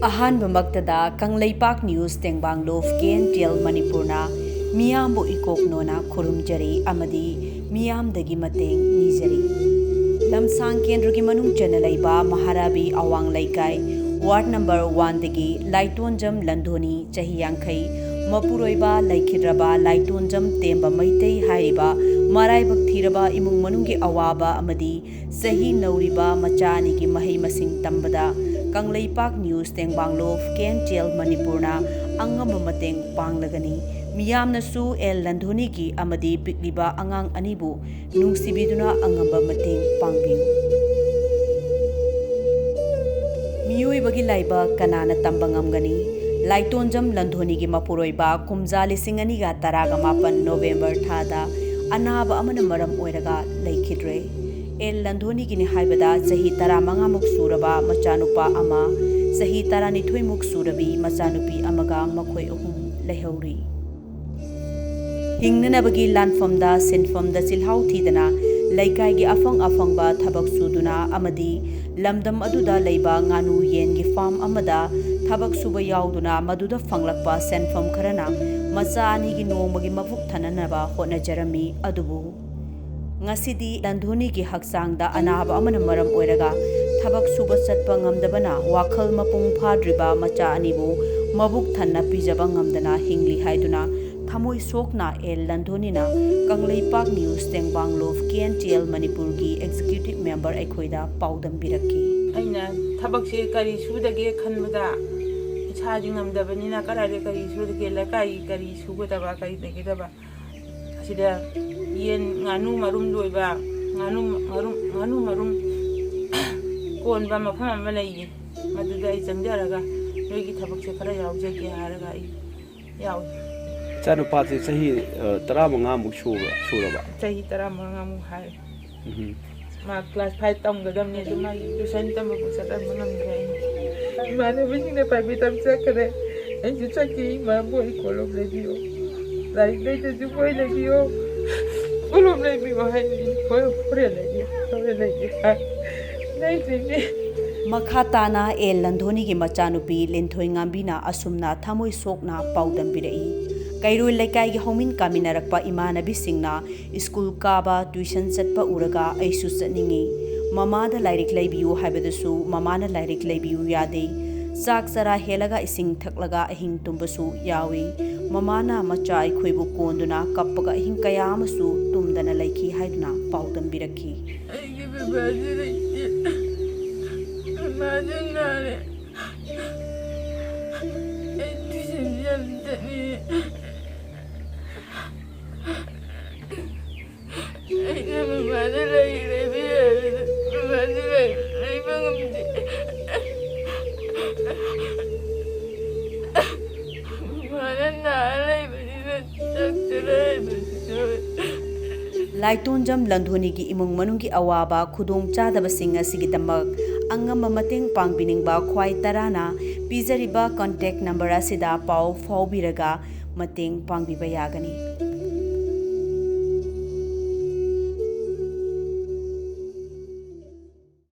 Ahalba maktada Kangleipak News Tengbang Lof KNTL Manipur na meeyambu ikok nonna khuramjari amadi meeyamdagi mateng nijari. Lamsang kendragi manung channa leiba Maharabi awang leikai Ward number 1 dagi Laitonjam Landhoni Chahi Yankai Mapuroiba leikhidraba Laitonjam Temba Meitei haiba Maharabi thiraba imung manunggi awaba amadi sahi nauriba machani ki mahai masing tambada Kangleipak News Tengbang Lof KNTL Manipur na Angamba mateng panglagani Meeyamna su L Landhoni ki amadi pikliba angang anibu nungshibiduna Angamba mateng Pangbiyu. Mapuroiba leiba kanana tambangamgani Laitonjam Landhoni ki Mapuroiba kumja lisingani ga taraga mapan November thada anaba amana maram oiraga leikhidre. L Landhoni ki ni haibada sahi tara mangamuk suraba machanupa ama sahi tara nithoi muk surabi machanupi amaga makhoi ahum lehauri. Hingnanabagi lanfamda sinfamda silhau thidana leikai gi afang-afangba thabak suduna amadi lamdam aduda leiba nganu-Yen gi farm amada thabak suba yauduna maduda fanglakpa senfam kharana macha ani gi nongmagi mabuk thananaba hotnajarami adubu ngasidi Landhoni gi haksangda anaba amana maram oiraga thabak suba chatpa ngamdabana wakhal mapung phadriba macha anibu mabuk thanna pijaba ngamdana hingli haiduna thamoi sokna L Landhoni na Kangleipak News Tengbang Lof KNTL Manipur gi executive member aikhoida paudam biraki aina thabak se kari sudage khanbada ichaji ngamdabanina karare kari sudage lakai kari sugudaba kari negedaba asida yen nganu marum loiba nganu marum kon ba mafam ama lei maduda ai jangjaraga noigi thabak se khara yaujage haraga ai yaw Chanu pati sahi tara mangamuk suraba. Sahi tara mangamuk hai. Ma class 5 tam gadam ne duma tuition tam ko sata mangam gai. Ma ne bising ne pai bitam sakare. En ju chaki ma boy kolom le dio. Lai dai te ju boy le dio. Kolom le bi ba hai ni ko pore le dio. Pore le dio. Nai sini. Makhatana L Landhoni gi machanupi lenthoi ngambina asumna thamoi sokna paudam birai. Kairoi leikai gi homin kaminarakpa imanabi singna school kaba tuition chatpa uraga aisu chatningi mamada lairik leibiyu haibadasu mamana lairik leibiyu yade chak chara helaga ising thaklaga ahing tumbasu yawi mamana macha aikhoibu konduna kappaga ahing kaya amasu tumdana leikhi haiduna paudam biraki aigi bibajire majunare tuition jaldani Laitonjam Landhoni ki imung manung ki awaba khudong chadaba singa sigidamak Angamba mateng pangbiningba khwai tarana pizariba contact number asida pau faubiraga mateng pangbiba yagani